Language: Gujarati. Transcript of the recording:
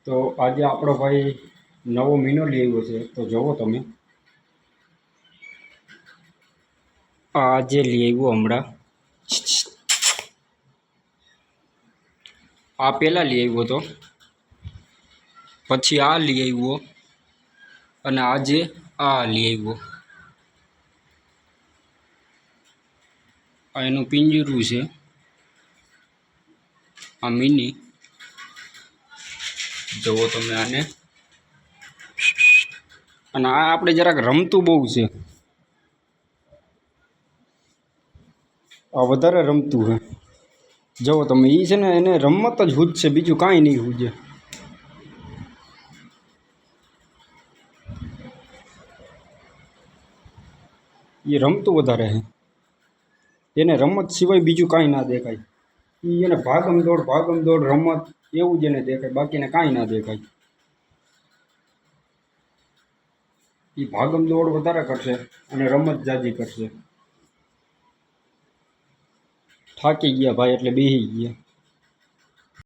તો આજે આપણો ભાઈ નવો મીનો લઈ આવ્યો છે, તો જુઓ તમે આજે લઈ આવ્યો હમણાં. આ પહેલાં લઈ આવ્યો હતો, પછી આ લઈ આવ્યો અને આજે આ લઈ આવ્યો. આ એનું પિંજરું છે, આ મિની. જુઓ તમે આને. અને આ આપણે જરાક રમતું બહુ છે, આ વધારે રમતું છે. જુઓ તમે, એ છે ને એને રમત જ હૂજશે, બીજું કાંઈ નહીં હૂજે. એ રમતું વધારે છે, એને રમત સિવાય બીજું કાંઈ ના દેખાય. એને ભાગમ દોડ રમત એવું જ એને દેખાય, બાકીને કાંઈ ના દેખાય. એ ભાગમ દોડ વધારે કરશે અને રમત જાજી કરશે. થાકી ગયા ભાઈ એટલે બેસી ગયા.